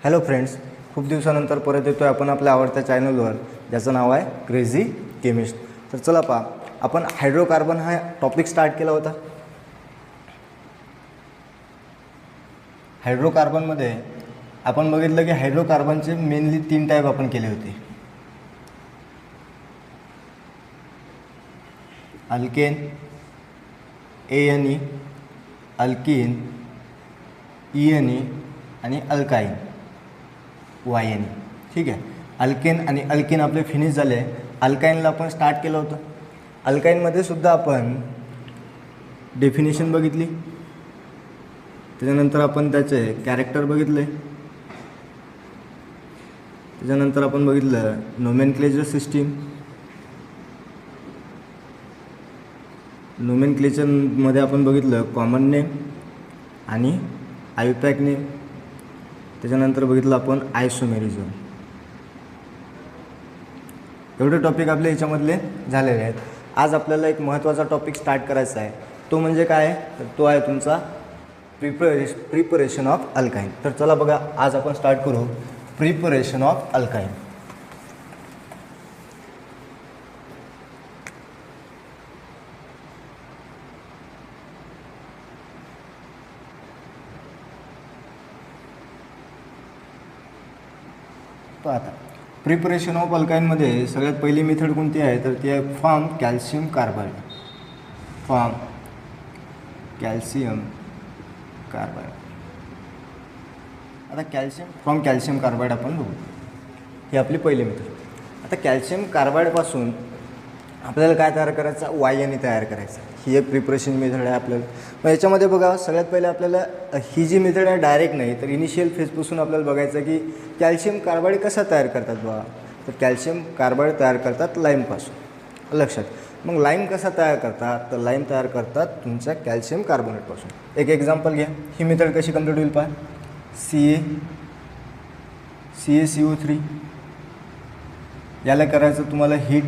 Hello friends, खूप दिवसानंतर परत येतो आहे आपण आपल्या आवडत्या चॅनलवर, ज्याचं नाव आहे क्रेझी केमिस्ट. तर चला पहा, आपण हायड्रोकार्बन हा टॉपिक स्टार्ट केला होता. हायड्रोकार्बनमध्ये आपण बघितलं की हायड्रोकार्बनचे मेनली 3 टाईप आपण केले होते. अल्केन, ANE, अल्कीन, ENE आणि अल्काईन, YNE. ठीक आहे. अल्केन आणि अल्कीन आपले फिनिश झाले. अल्काईनला आपण स्टार्ट केलं होतं. अल्काईनमध्ये सुद्धा आपण डेफिनेशन बघितली, त्याच्यानंतर आपण त्याचे कॅरेक्टर बघितले, त्याच्यानंतर आपण बघितलं नोमेनक्लेचर सिस्टीम. नोमेनक्लेचरमध्ये आपण बघितलं कॉमन नेम आणि आयुपॅक नेम. त्याच्यानंतर बघितलं आपण आयसोमेरिझम. एवढे टॉपिक आपले याच्यामधले झालेले आहेत. आज आपल्याला एक महत्त्वाचा टॉपिक स्टार्ट करायचा आहे. तो म्हणजे काय आहे, तर तो आहे तुमचा प्रिपरेशन ऑफ अल्काईन. तर चला बघा, आज आपण स्टार्ट करू प्रिपरेशन ऑफ अल्काईन. आता प्रिपरेशन ऑफ अल्काईनमध्ये सगळ्यात पहिली मेथड कोणती आहे, तर ती आहे form calcium Carbide. Form calcium Carbide. आता कॅल्शियम कार्बाईड आपण बघू. ही आपली पहिली मेथड. आता कॅल्शियम कार्बाईडपासून आपल्याला काय तयार करायचं, YNE तयार करायचं. ही एक प्रिपरेशन मेथड आहे आपल्याला. मग याच्यामध्ये बघा, सगळ्यात पहिले आपल्याला ही जी मेथड आहे डायरेक्ट नाही, तर इनिशियल फेजपासून आपल्याला बघायचं की कॅल्शियम कार्बाईड कसा तयार करतात बघा. तर कॅल्शियम कार्बाईड तयार करतात लाईमपासून. लक्षात. मग लाईम कसा तयार करतात, तर लाईम तयार करतात तुमच्या कॅल्शियम कार्बोनेटपासून. एक एक्झाम्पल घ्या. ही मेथड कशी कम्प्लीट होईल पहा. CaCO3 याला करायचं तुम्हाला हीट.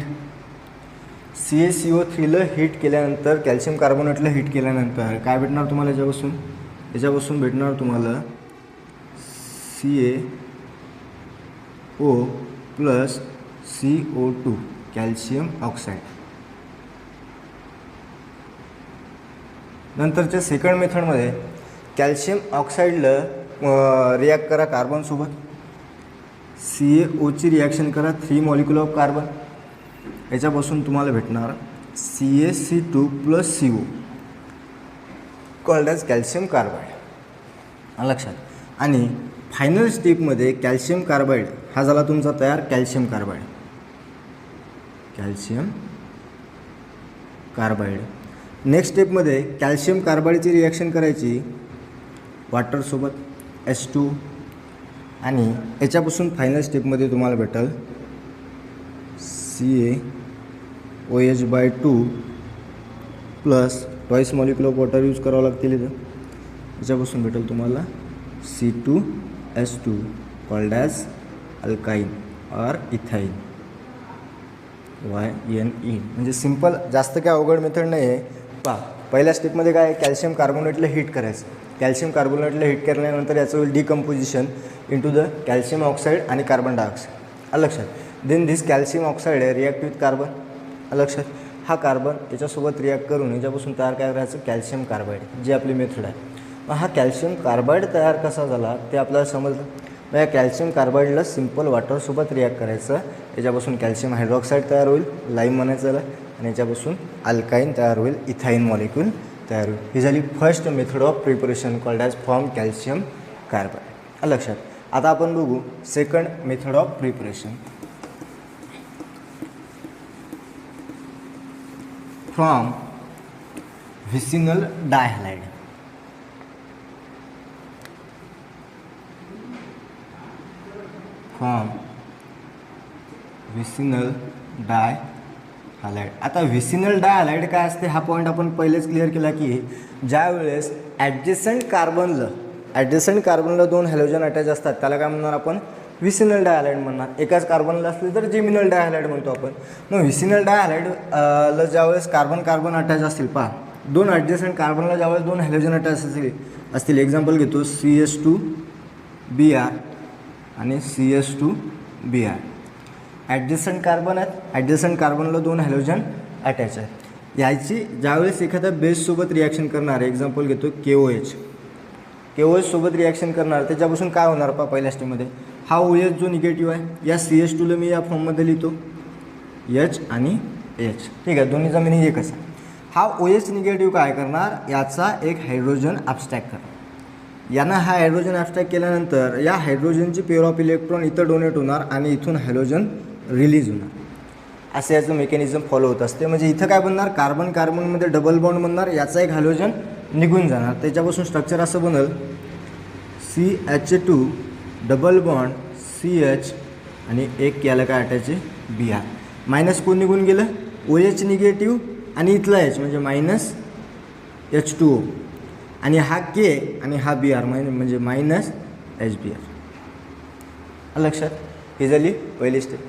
CaCO3ला हीट केल्यानंतर, कॅल्शियम कार्बोनेटला हीट केल्यानंतर काय भेटणार तुम्हाला याच्यापासून भेटणार तुम्हाला CaO plus CO2 calcium oxide. नंतरच्या सेकंड मेथडमध्ये कॅल्शियम ऑक्साईडला रिॲक्ट करा कार्बनसोबत. CaOची रिॲक्शन करा 3 मॉलिक्युल ऑफ कार्बन. याच्यापासून तुम्हाला भेटणार CaC2 plus CO called as calcium carbide. लक्षात. आणि फायनल स्टेपमध्ये कॅल्शियम कार्बाईड हा झाला तुमचा तयार कॅल्शियम कार्बाईड. नेक्स्ट स्टेपमध्ये कॅल्शियम कार्बाईडची रिॲक्शन करायची वॉटरसोबत H2, आणि याच्यापासून फायनल स्टेपमध्ये तुम्हाला भेटेल CaOH/2 plus twice molecule of water use करावं लागतील इथं. याच्यापासून भेटेल तुम्हाला C2H2 called as alkyne or ethyne, YNE. म्हणजे सिम्पल, जास्त काय अवघड मेथड नाही आहे. पहा, पहिल्या स्टेपमध्ये काय आहे, कॅल्शियम कार्बोनेटला हीट करायचं. कॅल्शियम कार्बोनेटला हीट केल्यानंतर याचं होईल decomposition into the calcium oxide आणि कार्बन डायऑक्साईड. लक्षात. Then this calcium oxide react with carbon. लक्षात. हा कार्बन याच्यासोबत रिॲक्ट करून याच्यापासून तयार काय करायचं, कॅल्शियम कार्बाईड, जी आपली मेथड आहे. मग हा कॅल्शियम कार्बाईड तयार कसा झाला ते आपल्याला समजलं. मग या कॅल्शियम कार्बाईडला सिम्पल वॉटरसोबत रिॲक्ट करायचं. याच्यापासून कॅल्शियम हायड्रॉक्साईड तयार होईल, लाईम म्हणायचं त्याला, आणि याच्यापासून अल्काईन तयार होईल, इथाईन मॉलिक्यूल तयार होईल. ही झाली first method of preparation called as form calcium carbide. लक्षात. आता आपण बघू second method of preparation. From vicinal dihalide. From vicinal dihalide. आता व्हिसिनल डायहॅलाइड काय असते, हा पॉईंट आपण पहिलेच क्लिअर केला की ज्या वेळेस ॲडजसंट कार्बनला 2 हॅलोजन अटॅच असतात त्याला काय म्हणणार आपण, व्हिसिनल डायहॅलाइड म्हणणार. एकाच कार्बनला असले तर जेमिनल डायहॅलाइड म्हणतो आपण. मग व्हिसिनल डायहॅलाइडला ज्यावेळेस कार्बन अटॅच असतील, पहा 2 ॲडजसंट कार्बनला ज्यावेळेस 2 हॅलोजन अटॅच असतील, एक्झाम्पल घेतो CH2Br आणि CH2Br. ॲडजस्टंट कार्बन आहेत, ॲडजस्टंट कार्बनला 2 हॅलोजन अटॅच आहेत. याची ज्यावेळेस एखाद्या बेससोबत रिॲक्शन करणार, एक्झाम्पल घेतो KOH सोबत रिॲक्शन करणार, त्याच्यापासून काय होणार पहा पहिल्या स्टेपमध्ये, हा OH जो निगेटिव्ह आहे या CH2ला मी या फॉर्ममध्ये लिहितो H आणि H. ठीक आहे, दोन्हीचा मिनिंग एकच आहे. हा OH निगेटिव्ह काय करणार, याचा एक हायड्रोजन ॲब्स्ट्रॅक्ट करणार. यानं हा हायड्रोजन ॲब्स्ट्रॅक्ट केल्यानंतर या हायड्रोजनची पेअर ऑफ इलेक्ट्रॉन इथं डोनेट होणार आणि इथून हॅलोजन रिलीज होणार. असं याचं मेकॅनिझम फॉलो होत असते. म्हणजे इथं काय बनणार, कार्बन कार्बनमध्ये डबल बॉन्ड बनणार, याचा एक हॅलोजन निघून जाणार. त्याच्यापासून स्ट्रक्चर असं बनल CH2 डबल बॉन्ड CH आणि एक याला काय अटॅच आहे Br. मायनस कोण निघून गेलं, OH निगेटिव्ह आणि इथला H म्हणजे मायनस H2O आणि हा K आणि हा Br म्हणजे मायनस HBr. लक्षात, ही झाली पहिली स्टेप.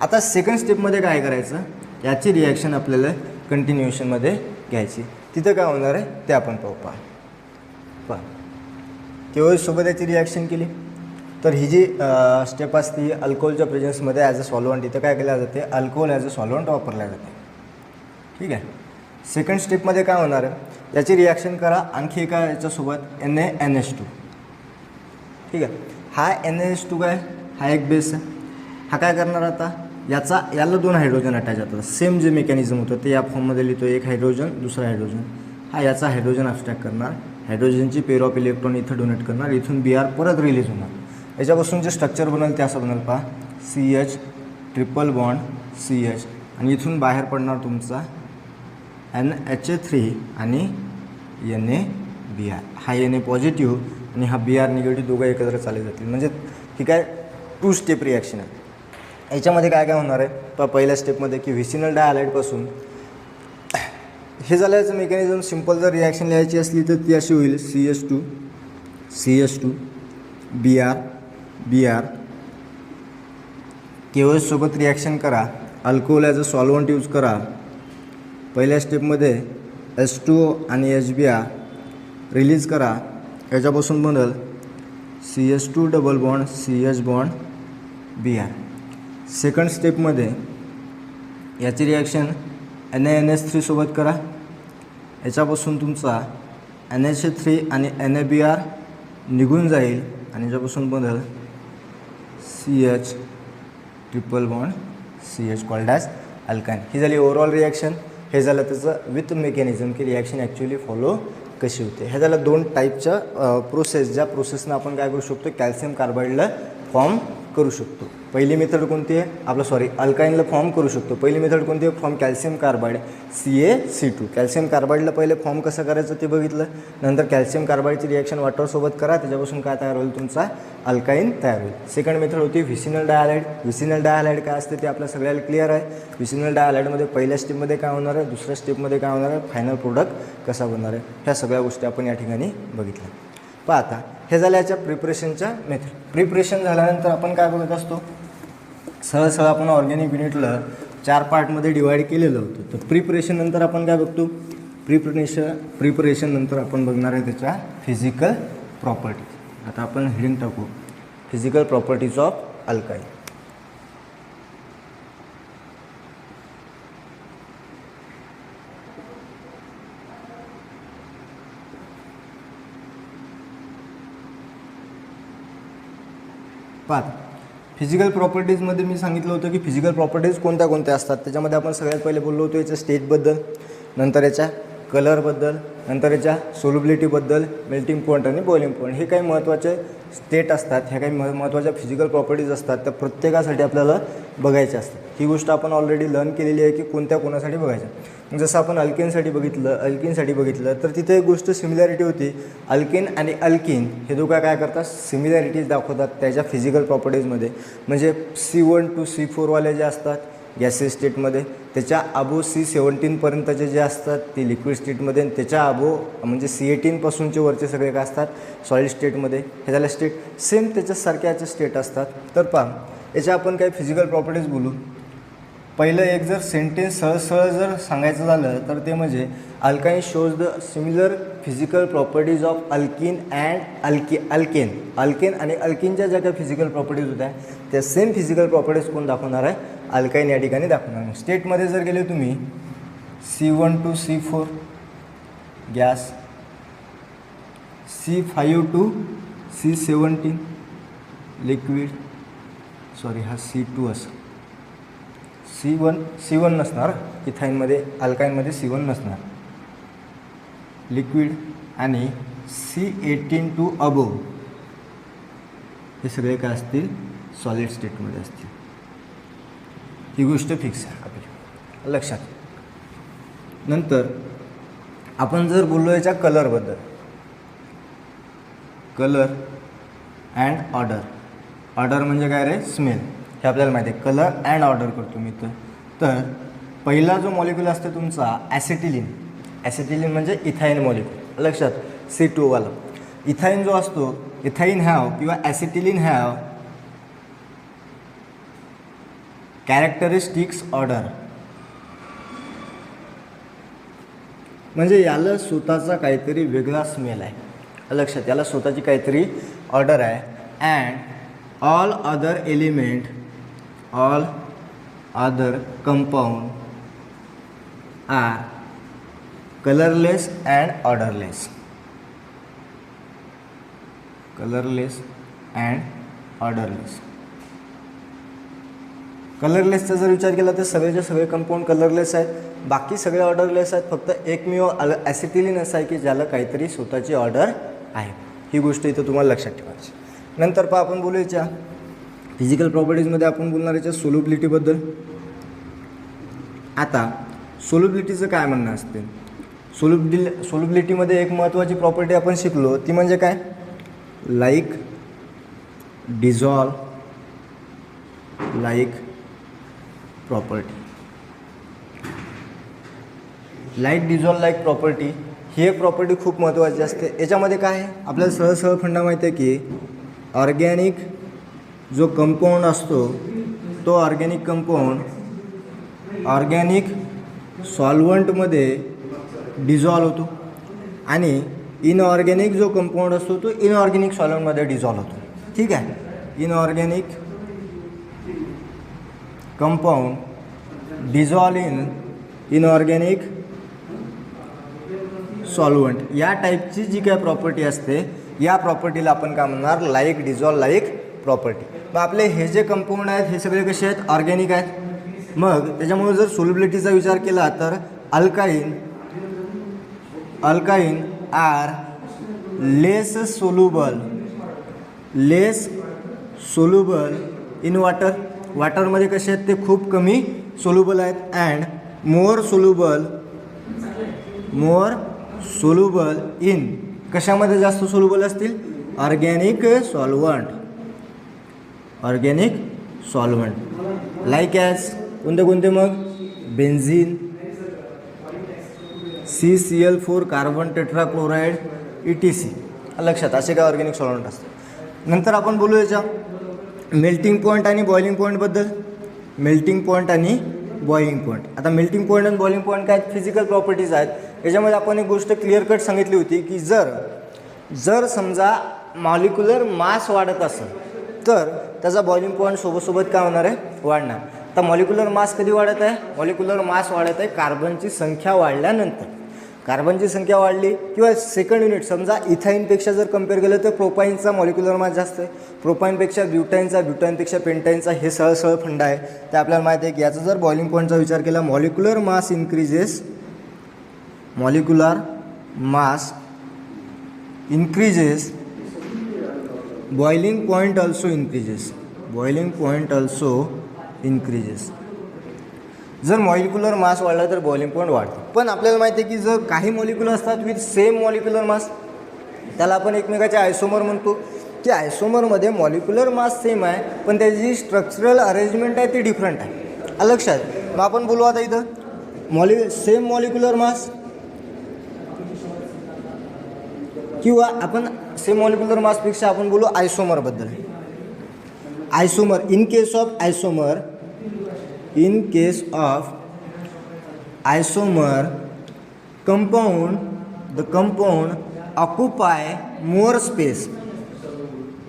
आता सेकंड स्टेपमध्ये काय करायचं, याची रिॲक्शन आपल्याला कंटिन्युएशनमध्ये घ्यायची. तिथं काय होणार आहे ते आपण पाहू. पहा KOH सोबत याची रिॲक्शन केली तर ही जी स्टेप असते अल्कोहोलच्या प्रेझेन्समध्ये ॲज अ सॉल्वंट, इथं काय केलं जाते, अल्कोहोल ॲज अ सॉल्वंट वापरल्या जाते. ठीक आहे. सेकंड स्टेपमध्ये काय होणार आहे, याची रिॲक्शन करा आणखी एका याच्यासोबत NaNH2. ठीक आहे, हा NaNH2 काय, हा एक बेस आहे. हा काय करणार आता, याला 2 हायड्रोजन अटॅच होतात. सेम जे मेकॅनिझम होतं ते या फॉर्ममध्ये लिहितो, एक हायड्रोजन दुसरा हायड्रोजन. हा याचा हायड्रोजन ॲब्स्ट्रॅक्ट करणार, हायड्रोजनची पेअर ऑफ इलेक्ट्रॉन इथं डोनेट करणार, इथून Br परत रिलीज होणार. याच्यापासून जे स्ट्रक्चर बनल ते असं बनल पहा, CH ट्रिपल बॉन्ड CH आणि इथून बाहेर पडणार तुमचा NH3 आणि NaBr. हा Na पॉझिटिव्ह आणि हा Br निगेटिव्ह, दोघं एकत्र चालले जातील. म्हणजे ठीक आहे, 2 स्टेप रिॲक्शन आहे. याच्यामध्ये काय काय होणार आहे पहिल्या स्टेपमध्ये की व्हिसिनल डायहालाईडपासून हे झालं. याचं मेकॅनिझम सिम्पल जर रिॲक्शन लिहायची असली तर ती अशी होईल, CH2 Br KOH सोबत रिॲक्शन करा, alcohol as a solvent use करा. पहिल्या स्टेपमध्ये H2O आणि HBr रिलीज करा, याच्यापासून बनल CH2 double bond CH bond Br. Second स्टेपमध्ये याची रिॲक्शन NaNH3 सोबत करा, याच्यापासून तुमचा NH3 आणि NaBr निघून जाईल आणि याच्यापासून बनल CH triple bond CH called as alkyne. ही झाली ओव्हरऑल रिॲक्शन. हे झालं त्याचं विथ मेकॅनिझम की रिॲक्शन ॲक्च्युअली फॉलो कशी होते. हे झालं 2 टाईपच्या प्रोसेस, ज्या प्रोसेसनं आपण काय करू शकतो, कॅल्शियम कार्बाईडला फॉर्म करू शकतो. पहिली मेथड कोणती आहे, अल्काईनला फॉर्म करू शकतो. पहिली मेथड कोणती आहे, form calcium carbide CaC2. Calcium कार्बाईडला पहिले फॉर्म कसं करायचं ते बघितलं. नंतर कॅल्शियम कार्बाईडची रिॲक्शन वॉटरसोबत करा, त्याच्यापासून काय तयार होईल, तुमचा अल्काईन तयार होईल. सेकंड मेथड होती व्हिसिनल डायहालाईड. व्हिसिनल डायहालाईड काय असते ते आपल्या सगळ्याला क्लिअर आहे. व्हिसिनल डायहालाईडमध्ये पहिल्या स्टेपमध्ये काय होणार आहे, दुसऱ्या स्टेपमध्ये काय होणार आहे, फायनल प्रोडक्ट कसा बनणार आहे, ह्या सगळ्या गोष्टी आपण या ठिकाणी बघितल्या. पहा आता हे झालं याच्या प्रिपरेशनच्या मेथड. प्रिपरेशन झाल्यानंतर आपण काय बघत असतो, सहज आपण ऑर्गॅनिक युनिटला 4 पार्टमध्ये डिवाईड केलेलं होतं. तर प्रिपरेशन नंतर आपण काय बघतो, प्रिपरेशन नंतर आपण बघणार आहे त्याच्या फिजिकल प्रॉपर्टीज. आता आपण हेडिंग टाकू, फिजिकल प्रॉपर्टीज ऑफ अल्काईन. पाहत फिजिकल प्रॉपर्टीजमध्ये मी सांगितलं होतं की फिजिकल प्रॉपर्टीज कोणत्या कोणत्या असतात. त्याच्यामध्ये आपण सगळ्यात पहिले बोललो होतो याच्या स्टेटबद्दल, नंतर याच्या कलरबद्दल, नंतर याच्या सोल्युबिलिटीबद्दल, मेल्टिंग पॉईंट आणि बॉइलिंग पॉईंट. हे काही महत्त्वाचे स्टेट असतात, ह्या काही महत्त्वाच्या फिजिकल प्रॉपर्टीज असतात, त्या प्रत्येकासाठी आपल्याला बघायच्या असतात. ही गोष्ट आपण ऑलरेडी लर्न केलेली आहे की कोणत्या कोणासाठी बघायच्या. जसं आपण अल्केनसाठी बघितलं तर तिथे एक गोष्ट सिमिलॅरिटी होती. अल्केन आणि अल्किन हे दोघं काय करतात, सिमिलॅरिटीज दाखवतात त्याच्या फिजिकल प्रॉपर्टीजमध्ये. म्हणजे C1 to C4 वाले जे असतात गॅसेस स्टेटमध्ये, त्याच्या अबो C17पर्यंतचे जे असतात ते लिक्विड स्टेटमध्ये, आणि त्याच्या अबो म्हणजे C18पासूनचे वरचे सगळे काय असतात सॉलिड स्टेटमध्ये. हे झालं स्टेट. सेम त्याच्यासारख्या याचे स्टेट असतात. तर पहा याच्या आपण काही फिजिकल प्रॉपर्टीज बोलू. पहिलं एक जर सेंटेन्स सहज जर सांगायचं झालं तर ते म्हणजे अल्काईन shows the similar physical properties of alkene and alkane आणि अल्किनच्या ज्या काही फिजिकल प्रॉपर्टीज होत्या त्या सेम फिजिकल प्रॉपर्टीज कोण दाखवणार आहे, अल्काईन या ठिकाणी दाखवणार. स्टेटमध्ये जर गेले तुम्ही C1 to C4 gas, C5 to C17 liquid, sorry हा C2 असं, C1 नसणार इथाईनमध्ये, अल्काईनमध्ये C1 नसणार, लिक्विड, आणि C18 to अबोव हे सगळे काय असतील, सॉलिड स्टेटमध्ये असतील. ही गोष्ट फिक्स आहे आपली लक्षात. नंतर आपण जर बोललो याच्या कलरबद्दल, कलर अँड ऑर्डर म्हणजे काय रे, स्मेल, हे आपल्याला माहिती आहे. कलर अँड ऑर्डर करतो मी तर पहिला जो मॉलिक्यूल असतो तुमचा ॲसिटिलिन म्हणजे इथाईन मॉलिक्यूल लक्षात, C2 वाला. इथाईन जो असतो, इथाईन हॅव किंवा ॲसिटिलिन हॅव कॅरेक्टरिस्टिक्स ऑर्डर, म्हणजे याला स्वतःचा काहीतरी वेगळा स्मेल आहे लक्षात, याला स्वतःची काहीतरी ऑर्डर आहे. And all other compound are colourless and orderless. कलरलेसचा जर विचार केला तर सगळेचे सगळे कंपाऊंड कलरलेस आहेत, बाकी सगळे ऑर्डरलेस आहेत. फक्त एकमेव ॲसिटिलिन असं आहे की ज्याला काहीतरी स्वतःची ऑर्डर आहे. ही गोष्ट इथं तुम्हाला लक्षात ठेवायची. नंतर आपण बोलू याच्या फिजिकल प्रॉपर्टीजमध्ये, आपण बोलणार याच्या सोल्युबिलिटीबद्दल. आता सोल्युबिलिटीचं काय म्हणणं असते, सोल्युबिलिटीमध्ये एक महत्त्वाची प्रॉपर्टी आपण शिकलो ती म्हणजे काय, like dissolve like property. Like dissolve like property ही एक प्रॉपर्टी खूप महत्त्वाची असते. याच्यामध्ये काय आहे, आपल्याला सहज फंडा माहिती आहे की ऑर्गॅनिक जो कंपाऊंड असतो तो ऑर्गॅनिक कंपाऊंड ऑर्गॅनिक सॉल्वंटमध्ये डिझॉल्व होतो आणि इनऑर्गॅनिक जो कंपाऊंड असतो तो इनऑर्गॅनिक सॉल्वंटमध्ये डिझॉल्व होतो. ठीक आहे, inorganic compound dissolve in inorganic solvent, या टाईपची जी काय प्रॉपर्टी असते या प्रॉपर्टीला आपण काय म्हणणार, लाईक डिझॉल्व लाईक प्रॉपर्टी. मग आपले हे जे कंपाऊंड आहेत हे सगळे कसे आहेत, ऑर्गॅनिक आहेत. मग त्याच्यामुळे जर सोल्युबिलिटीचा विचार केला तर alkyne are less soluble in वाटरमध्ये कसे आहेत, ते खूप कमी सोल्युबल आहेत. अँड मोर सोल्युबल इन, कशामध्ये जास्त सोल्युबल असतील, ऑर्गॅनिक सॉल्वंट लाईक ॲज कोणते मग, benzene, CCl4 carbon tetrachloride ETC लक्षात, असे काय ऑर्गॅनिक सॉल्वंट असतात. नंतर आपण बोलू याच्या मेल्टिंग पॉईंट आणि बॉइलिंग पॉईंटबद्दल. मेल्टिंग पॉईंट आणि बॉइलिंग पॉईंट. आता मेल्टिंग पॉईंट आणि बॉइलिंग पॉईंट काय फिजिकल प्रॉपर्टीज आहेत. याच्यामध्ये आपण एक गोष्ट क्लिअर कट सांगितली होती की जर समजा मॉलिक्युलर मास वाढत असेल तर त्याचा बॉइलिंग पॉईंट सोबत काय होणार आहे, वाढणार. तर मॉलिक्युलर मास कधी वाढत आहे, मॉलिक्युलर मास वाढत आहे कार्बनची संख्या वाढल्यानंतर. कार्बनची संख्या वाढली किंवा सेकंड युनिट समजा इथाईनपेक्षा जर कम्पेअर केलं तर प्रोपाईनचा मॉलिक्युलर मास जास्त आहे, प्रोपाईनपेक्षा ब्युटाईनपेक्षा पेंटाईनचा, हे सहज फंड आहे. ते आपल्याला माहिती आहे की याचा जर बॉइलिंग पॉईंटचा विचार केला, molecular mass increases, boiling point also increases. जर मॉलिक्युलर मास वाढला तर बॉइलिंग पॉईंट वाढतो. पण आपल्याला माहिती आहे की जर काही मॉलिक्युल असतात विथ सेम मॉलिक्युलर मास, त्याला आपण एकमेकाचे आयसोमर म्हणतो. की आयसोमरमध्ये मॉलिक्युलर मास सेम आहे पण त्याची जी स्ट्रक्चरल अरेंजमेंट आहे ती डिफरंट आहे. लक्षात. मग आपण बोलू आता इथं सेम मॉलिक्युलर मास किंवा आपण सेम मॉलिक्युलर मासपेक्षा आपण बोलू आयसोमरबद्दल. Isomer, in case of isomer in case of isomer compound the compound occupy more space.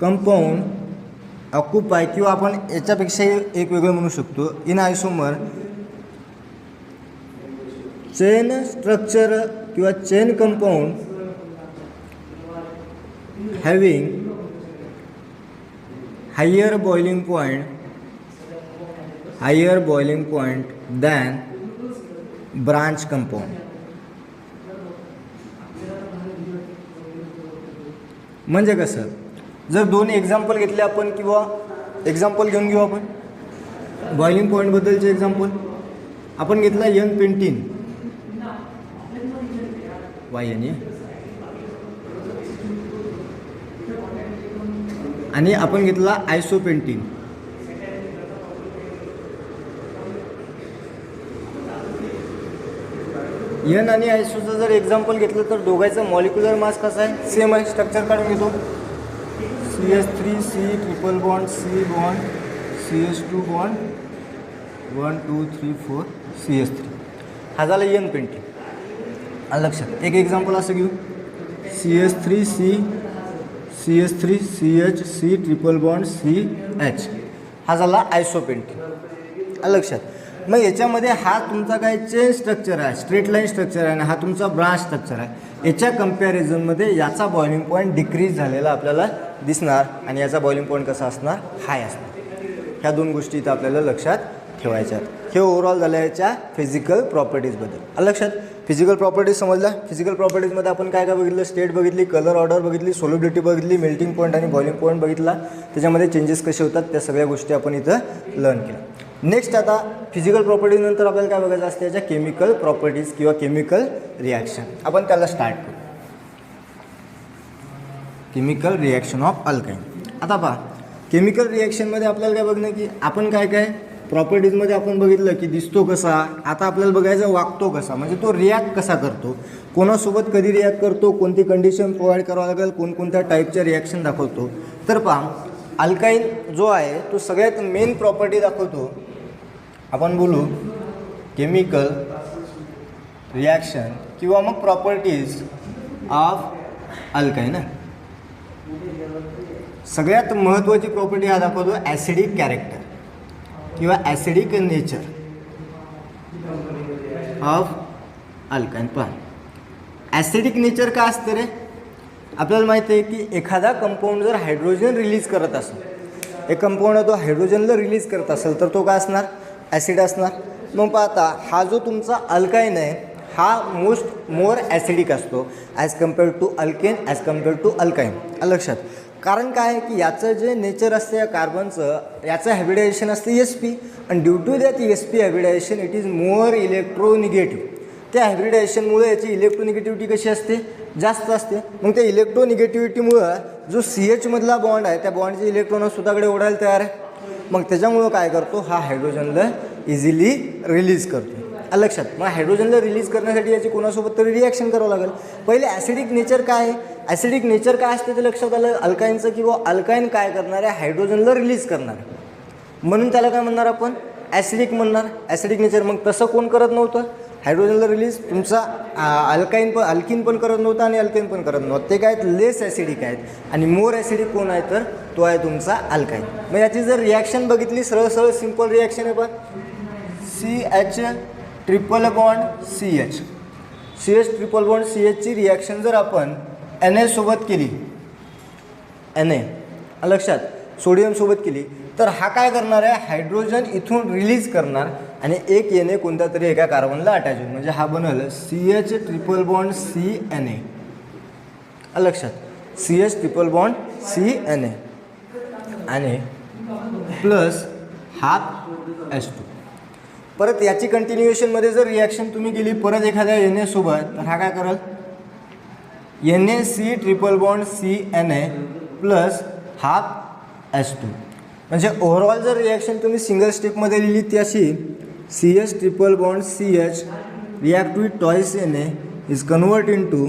Compound occupy किंवा आपण याच्यापेक्षाही एक वेगळं म्हणू शकतो. इन आयसोमर चेन स्ट्रक्चर किंवा chain compound having higher boiling point than branch compound. म्हणजे कसं, जर दोन एक्झाम्पल घेतले आपण किंवा एक्झाम्पल घेऊन घेऊ आपण बॉइलिंग पॉईंटबद्दलचे एक्झाम्पल. आपण घेतला यन पेंटीन YN आणि आपण घेतला आयसोपेंटीन. यन आणि आयसोचं जर एक्झाम्पल घेतलं तर दोघांचा मॉलिक्युलर मास कसा आहे, सेम आहे. स्ट्रक्चर काढून घेतो. CH3 triple bond C bond CH2 bond 1 2 3 4 CH3. हा झाला यन पेंटीन. लक्षात एक एक्झाम्पल असं घेऊ. CH3 CH C triple bond CH. हा झाला आयसोपेंटीन. लक्षात. मग याच्यामध्ये हा तुमचा काय चेन स्ट्रक्चर आहे, स्ट्रेट लाईन स्ट्रक्चर आहे आणि हा तुमचा ब्रांच स्ट्रक्चर आहे. याच्या कम्पॅरिझनमध्ये याचा बॉइलिंग पॉईंट डिक्रीज झालेला आपल्याला दिसणार आणि याचा बॉइलिंग पॉईंट कसा असणार, हाय असणार. ह्या दोन गोष्टी इथं आपल्याला लक्षात ठेवायच्या आहेत. हे ओव्हरऑल झालं याच्या फिजिकल प्रॉपर्टीजबद्दल. लक्षात. फिजिकल प्रॉपर्टीज समजल्या. फिजिकल प्रॉपर्टीजमध्ये आपण काय काय बघितलं, स्टेट बघितली, कलर ऑर्डर बघितली, सोल्युबिलिटी बघितली, मेल्टिंग पॉईंट आणि बॉइलिंग पॉईंट बघितला. त्याच्यामध्ये चेंजेस कसे होतात त्या सगळ्या गोष्टी आपण इथं लर्न केल्या. नेक्स्ट आता फिजिकल प्रॉपर्टीजनंतर आपल्याला काय बघायचं असते, याच्या केमिकल प्रॉपर्टीज किंवा केमिकल रिॲक्शन. आपण त्याला स्टार्ट करू. Chemical reaction of alkyne. आता पहा, केमिकल रिॲक्शनमध्ये आपल्याला काय बघणं की आपण काय काय प्रॉपर्टीजमध्ये आपण बघितलं की दिसतो कसा. आता आपल्याला बघायचं वागतो कसा, म्हणजे तो रिॲक्ट कसा करतो, कोणासोबत कधी रिॲक्ट करतो, कोणती कंडिशन प्रोव्हाइड करावं लागेल, कोणकोणत्या टाईपच्या रिॲक्शन दाखवतो. तर पहा, अल्काइन जो आहे तो सगळ्यात मेन प्रॉपर्टी दाखवतो. आपण बोलू केमिकल रिॲक्शन किंवा मग प्रॉपर्टीज ऑफ अल्काइन. सगळ्यात महत्त्वाची प्रॉपर्टी हा दाखवतो ॲसिडिक कॅरेक्टर किंवा ॲसिडिक नेचर ऑफ अल्काइन. पहा, ॲसिडिक नेचर का असतं रे. आपल्याला माहिती आहे की एखादा कंपाऊंड जर हायड्रोजन रिलीज करत असेल, एक कंपाऊंड तो हायड्रोजनला रिलीज करत असेल तर तो काय असणार, ॲसिड असणार. मग पाहता हा जो तुमचा अल्काइन आहे हा मोर ॲसिडिक असतो as compared to alkane, as compared to alkyne. लक्षात. कारण काय आहे की याचं जे नेचर असतं या कार्बनचं, याचं हॅबिडायझेशन असतं SP आणि due to that SP hybridization it is more electronegative. त्या हायब्रिडायझेशनमुळे याची इलेक्ट्रोनिगेटिव्हिटी कशी असते, जास्त असते. मग त्या इलेक्ट्रोनिगेटिव्हिटीमुळं जो CH मधला बॉन्ड आहे त्या बॉन्डचे इलेक्ट्रॉन स्वतःकडे ओढायला तयार आहे. मग त्याच्यामुळं काय करतो, हा हायड्रोजनला इझिली रिलीज करतो. लक्षात. मग हायड्रोजनला रिलीज करण्यासाठी याची कोणासोबत तरी रिॲक्शन करावं लागेल. पहिले ॲसिडिक नेचर काय आहे, ॲसिडिक नेचर काय असते ते लक्षात आलं अल्काइनचं, किंवा अल्काइन काय करणार आहे, हायड्रोजनला रिलीज करणार आहे, म्हणून त्याला काय म्हणणार आपण, ॲसिडिक म्हणणार. Acidic nature. मग तसं कोण करत नव्हतं, हायड्रोजनला रिलीज तुमचा अल्किन पण करत नव्हता आणि अल्काइन पण करत नव्हतं. ते काय आहेत, लेस ॲसिडिक आहेत. आणि मोर ॲसिडिक कोण आहे तर तो आहे तुमचा अल्काइन. मग याची जर रिॲक्शन बघितली, सरळ सरळ सिम्पल रिॲक्शन आहे. पण CH triple bond CH triple bond CHची रिॲक्शन जर आपण Na सोबत केली, Na लक्षात, सोडियम सोबत केली, तर हा काय करणार आहे, हायड्रोजन इथून रिलीज करणार आणि एक Na कोणत्या तरी एका कार्बनला अटॅच होईल. म्हणजे हा बनल CH ट्रिपल बॉन्ड CNA. लक्षात. CH ट्रिपल बॉन्ड CNA आणि प्लस हाफ H2. परत याची कंटिन्युएशनमध्ये जर रिॲक्शन तुम्ही केली परत एखाद्या Na सोबत, तर हा काय कराल, NaC triple bond CNA plus half H2. म्हणजे ओव्हरऑल जर रिॲक्शन तुम्ही सिंगल स्टेपमध्ये लिहिली ती अशी, CH triple bond CH react with twice Na is convert into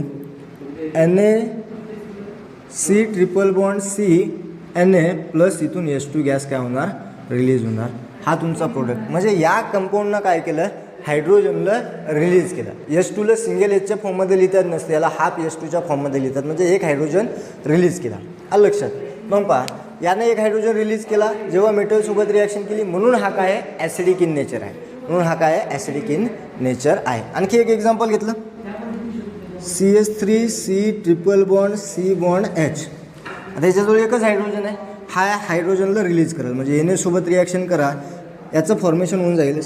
NaC triple bond CNA plus इथून H2 गॅस काय होणार, रिलीज होणार. हा तुमचा प्रोडक्ट. म्हणजे या कंपाऊंडनं काय केलं, हायड्रोजनला रिलीज केलं. H2ला सिंगल Hच्या फॉर्ममध्ये लिहितात नसते, याला हाफ H2च्या फॉर्ममध्ये लिहितात. म्हणजे एक हायड्रोजन रिलीज केला. आलं लक्षात. मग पहा, यानं एक हायड्रोजन रिलीज केला जेव्हा मेटलसोबत रिॲक्शन केली, म्हणून हा काय आहे, ॲसिडिक इन नेचर आहे. म्हणून हा काय आहे, ॲसिडिक इन नेचर आहे. आणखी एक एक्झाम्पल घेतलं, CH3C triple bond C bond H. आता याच्याजवळ एकच हायड्रोजन आहे, हा हायड्रोजनला रिलीज करेल. म्हणजे Na सोबत रिॲक्शन करा, याचं फॉर्मेशन होऊन जाईल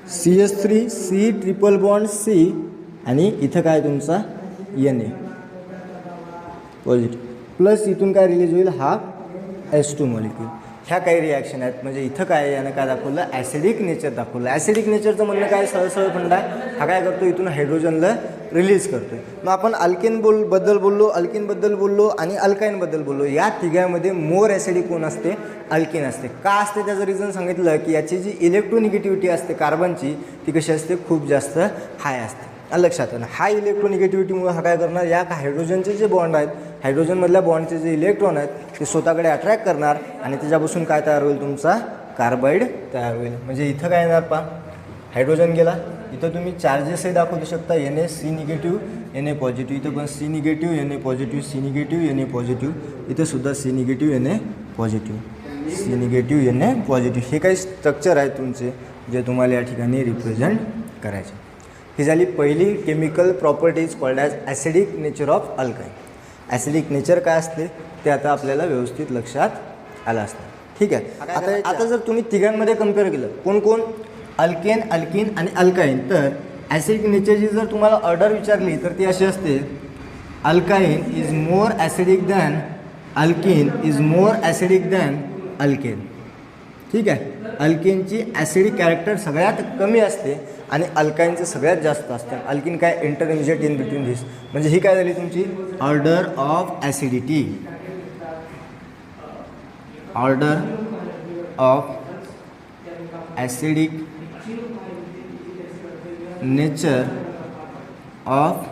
CH3C ट्रिपल बॉन्ड C आणि इथं काय तुमचा Na पॉझिटिव्ह, प्लस इथून काय रिलीज होईल, हा H2 मॉलिक्यूल. ह्या काही रिॲक्शन आहेत. म्हणजे इथं काय यानं काय दाखवलं, ॲसिडिक नेचर दाखवलं. ॲसिडिक नेचरचं म्हणणं काय, सरळ फंडा, हा काय करतो, इथून हायड्रोजनला रिलीज करतो. मग आपण अल्केनबद्दल बोललो, अल्किनबद्दल बोललो आणि अल्काईनबद्दल बोललो. या तिघांमध्ये मोर ॲसिडिक कोण असते, अल्किन असते. का असते त्याचं रिझन सांगितलं, की याची जी इलेक्ट्रोनिगेटिव्हिटी असते कार्बनची, ती कशी असते, खूप जास्त हाय असते. लक्षात आलं. हाय इलेक्ट्रोनिगेटिव्हिटीमुळे हा काय करणार, या हायड्रोजनचे जे बॉन्ड आहेत, हायड्रोजनमधल्या बॉन्डचे जे इलेक्ट्रॉन आहेत ते स्वतःकडे अट्रॅक्ट करणार आणि त्याच्यापासून काय तयार होईल, तुमचा कार्बाईड तयार होईल. म्हणजे इथं काय येणार, पहा हायड्रोजन गेला, इथं तुम्ही चार्जेसही दाखवू शकता, Na C negative Na positive, इथं पण C negative Na positive, C negative Na positive, इथं सुद्धा C negative Na positive, C negative Na positive. हे काही स्ट्रक्चर आहेत तुमचे जे तुम्हाला या ठिकाणी रिप्रेझेंट करायचे. ही झाली पहिली chemical properties called as acidic nature of अल्काईन. Acidic nature काय असते ते आता आपल्याला व्यवस्थित लक्षात आलं असतं. ठीक आहे. आता जर तुम्ही तिघांमध्ये कम्पेअर केलं, कोण कोण, अल्केन, अल्किन आणि अल्काईन, तर ॲसिडिक नेचरची जर तुम्हाला ऑर्डर विचारली तर ती अशी असते, अल्काईन is more acidic than alkene is more acidic than alkane. ठीक आहे. अल्किनची ॲसिडिक कॅरेक्टर सगळ्यात कमी असते आणि अल्काईनचं सगळ्यात जास्त असतं. अल्किन काय, इंटरमिजिएट इन बिटवीन धिस. म्हणजे ही काय झाली तुमची order of acidity, order of acidic nature of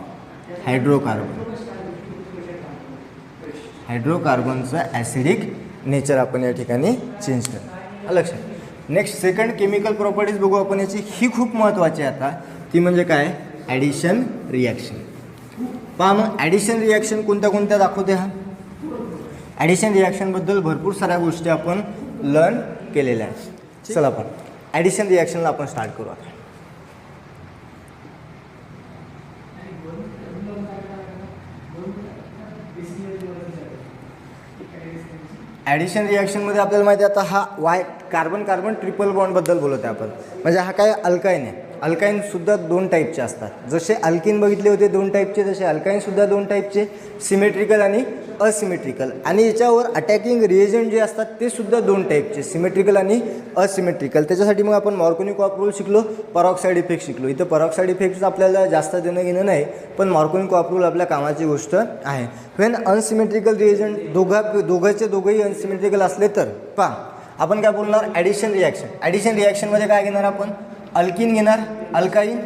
hydrocarbon. हायड्रोकार्बनचं ॲसिडिक नेचर आपण या ठिकाणी चेंज करतो. लक्षात. नेक्स्ट सेकंड केमिकल प्रॉपर्टीज बघू आपण याची. ही खूप महत्त्वाची आहे आता, ती म्हणजे काय, ॲडिशन रिॲक्शन. पहा मग ॲडिशन रिॲक्शन कोणत्या कोणत्या दाखवते. हा ॲडिशन रिॲक्शनबद्दल भरपूर साऱ्या गोष्टी आपण लर्न केलेल्या आहेत. चला आपण ॲडिशन रिॲक्शनला आपण स्टार्ट करू. आता ॲडिशन रिॲक्शनमध्ये आपल्याला माहिती आहे, आता हा कार्बन कार्बन ट्रिपल बॉन्डबद्दल बोलत आहे आपण. म्हणजे हा काय अल्काईन आहे. अल्काईनसुद्धा दोन टाईपचे असतात. जसे अल्किन बघितले होते दोन टाईपचे, तसे अल्काईनसुद्धा दोन टाईपचे, सिमेट्रिकल आणि असिमेट्रिकल. आणि याच्यावर अटॅकिंग रिएजंट जे असतात ते सुद्धा दोन टाईपचे, सिमेट्रिकल आणि असिमेट्रिकल. त्याच्यासाठी मग आपण मार्कोनी कॉपरूल शिकलो, पॉरॉक्साईड इफेक्ट शिकलो. इथं पॉरॉक्साईड इफेक्ट आपल्याला जास्त देणं घेणं नाही, पण मार्कोनी कॉपरूल आपल्या कामाची गोष्ट आहे. वेन अनसिमेट्रिकल रिएजंट दोघांचे दोघंही अनसिमेट्रिकल असले तर पहा आपण काय बोलणार, ॲडिशन रिॲक्शन. ॲडिशन रिॲक्शनमध्ये काय घेणार आपण, अल्किन घेणार, अल्काईन.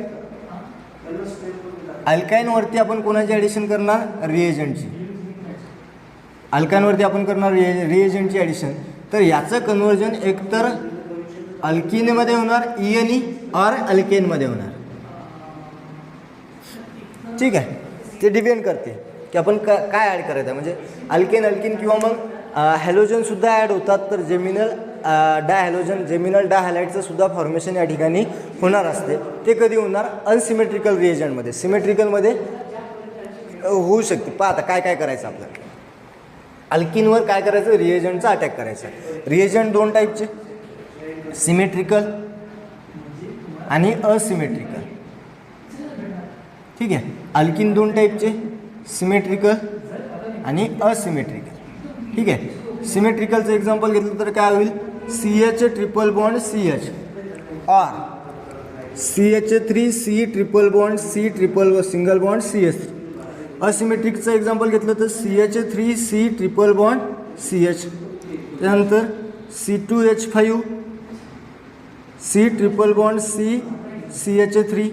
अल्काईनवरती आपण कोणाची ॲडिशन करणार, रिएजंटची. अल्काईनवरती आपण करणार रिएजंटची ॲडिशन. तर याचं कन्वर्जन एकतर अल्किनमध्ये होणार ENE और अल्केनमध्ये होणार. ठीक आहे. ते डिपेंड करते की आपण काय ॲड करायचं आहे. म्हणजे अल्केन अल्किन किंवा मग हॅलोजनसुद्धा ॲड होतात. तर जेमिनल डायहॅलोजन, जेमिनल डायहॅलाइडचं सुद्धा फॉर्मेशन या ठिकाणी होणार असते. ते कधी होणार, अनसिमेट्रिकल रिएजंटमध्ये. सिमेट्रिकलमध्ये होऊ शकते. पहा आता काय काय करायचं आपल्याला. अल्किनवर काय करायचं, रिएजंटचा अटॅक करायचा. रिएजंट दोन टाईपचे, सिमेट्रिकल आणि असिमेट्रिकल. ठीक आहे. अल्किन दोन टाईपचे, सिमेट्रिकल आणि असिमेट्रिकल. ठीक आहे. सिमेट्रिकलचं एक्झाम्पल घेतलं तर काय होईल, CH ट्रिपल बॉन्ड CH और CH3C triple bond C triple single bond CH3. असिमेट्रिकचं एक्झाम्पल घेतलं तर CH3C ट्रिपल बॉन्ड CH, त्यानंतर C2H5 C triple bond C CH3.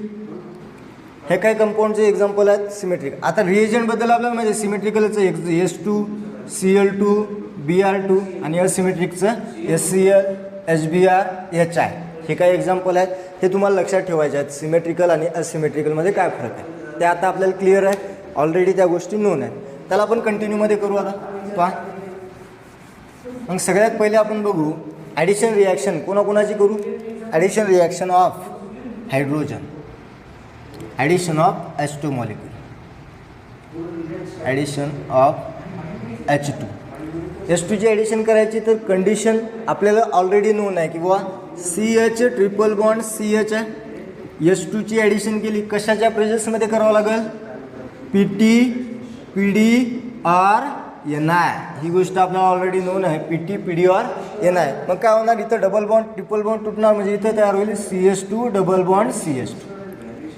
हे काय कंपाऊंडचे एक्झाम्पल आहेत सिमेट्रिक. आता रिएजंटबद्दल आपल्याला माहिती आहे, सिमेट्रिकलचं H2 Cl2 Br2 आणि असिमेट्रिकचं HCl HBr HI. हे काही एक्झाम्पल आहेत, हे तुम्हाला लक्षात ठेवायचे आहेत. सिमेट्रिकल आणि असिमेट्रिकलमध्ये काय फरक आहे ते आता आपल्याला क्लिअर आहे. ऑलरेडी त्या गोष्टी नोन आहेत. त्याला आपण कंटिन्यूमध्ये करू आता. पहा, मग सगळ्यात पहिले आपण बघू ॲडिशन रिॲक्शन कोणाकोणाची करू. Addition reaction of hydrogen, addition of H2 molecule, addition of H2. H2ची ॲडिशन करायची तर कंडिशन आपल्याला ऑलरेडी नोन आहे की बुवा CH ट्रिपल बॉन्ड CH आहे. H2ची ॲडिशन केली कशाच्या प्रेझेन्समध्ये करावं लागेल, PT PD or NI. ही गोष्ट आपल्याला ऑलरेडी नोन आहे, PT PD or NI. मग काय होणार, इथं डबल बॉन्ड ट्रिपल बॉन्ड तुटणार म्हणजे इथं तयार होईल CH2 डबल बॉन्ड CH2.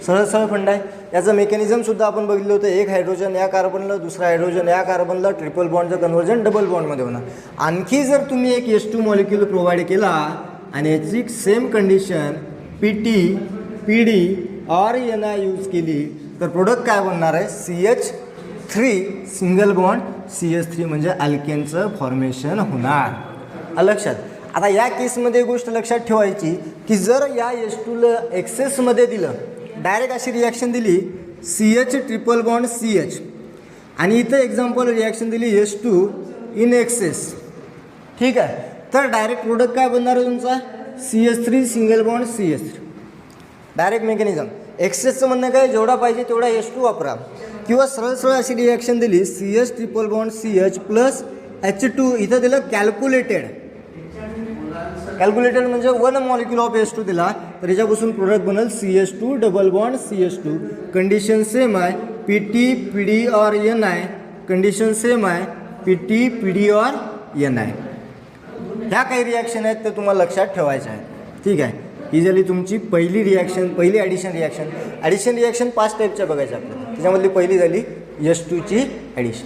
सरळ सरळ फंड आहे. याचं मेकॅनिझमसुद्धा आपण बघितलं होतं. एक हायड्रोजन या कार्बनला, दुसरा हायड्रोजन या कार्बनला, ट्रिपल बॉन्डचं कन्व्हर्जन डबल बॉन्डमध्ये होणार. आणखी जर तुम्ही एक H2 मॉलिक्यूल प्रोव्हाइड केला आणि याची same condition PT PD or NI use केली तर प्रोडक्ट काय बनणार आहे, CH3 सिंगल बॉन्ड CH3 म्हणजे अल्केनचं फॉर्मेशन होणार. लक्षात. आता या केसमध्ये गोष्ट लक्षात ठेवायची की जर या H2ला एक्सेसमध्ये दिलं, डायरेक्ट अशी रिॲक्शन दिली CH ट्रिपल बॉन्ड CH आणि इथं एक्झाम्पल रिॲक्शन दिली H2 इन एक्सेस, ठीक आहे, तर डायरेक्ट प्रोडक्ट काय बनणार आहे तुमचा, CH3 single bond CH3. Direct mechanism. एक्सेसचं म्हणणं काय, जेवढा पाहिजे तेवढा H2 वापरा. किंवा सरळ सरळ अशी रिॲक्शन दिली CH triple bond CH plus H2, इथं दिलं कॅल्क्युलेटेड. कॅल्क्युलेटेड म्हणजे 1 मॉलिक्यूल ऑफ H2 दिला तर याच्यापासून प्रोडक्ट बनेल CH2 double bond CH2. Condition same आहे, PT PD और NI. कंडिशन सेम आहे, PT PD और NI. ह्या काही रिॲक्शन आहेत ते तुम्हाला लक्षात ठेवायच्या आहेत, ठीक आहे. ही झाली तुमची पहिली रिॲक्शन, पहिली ॲडिशन रिॲक्शन. ॲडिशन रिॲक्शन 5 टाईपच्या बघायच्या आपल्याला. त्याच्यामधली पहिली झाली H2ची ॲडिशन.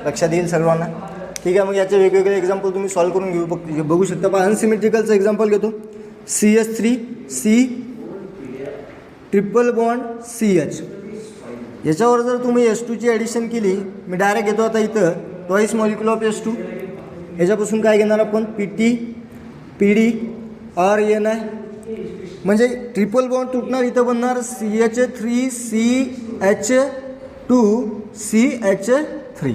लक्षात येईल सर्वांना, ठीक आहे. मग याचे वेगवेगळे एक्झाम्पल तुम्ही सॉल्व्ह करून बघू शकता. पहा, अनसिमेट्रिकलचं एक्झाम्पल घेतो. CH3 C triple bond CH. याच्यावर जर तुम्ही H2ची ॲडिशन केली, मी डायरेक्ट घेतो आता इथं ट्वाईस मॉलिक्यूल ऑफ H2. याच्यापासून काय घेणार आपण, PT PD और NI. म्हणजे ट्रिपल बॉन्ड तुटणार, इथं बनणार CH3 CH2 CH3.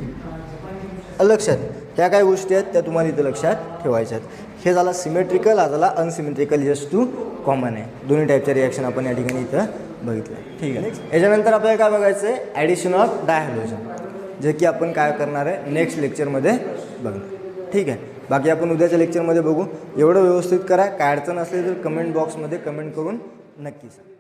लक्षात. ह्या काय गोष्टी आहेत त्या तुम्हाला इथं लक्षात ठेवायच्या आहेत. हे झाला सिमेट्रिकल, हा झाला अनसिमेट्रिकल. H2 कॉमन आहे. दोन्ही टाईपच्या रिॲक्शन आपण या ठिकाणी इथं बघितलं, ठीक आहे. याच्यानंतर आपल्याला काय बघायचं आहे, ॲडिशन ऑफ डायहायड्रोजन, जे की आपण काय करणार आहे नेक्स्ट लेक्चरमध्ये बघणार, ठीक आहे. बाकी आपण उद्याच्या लेक्चरमध्ये बघू. एवढं व्यवस्थित करा. काय अडचण असली तर कमेंट बॉक्समध्ये कमेंट करून नक्की सांगा.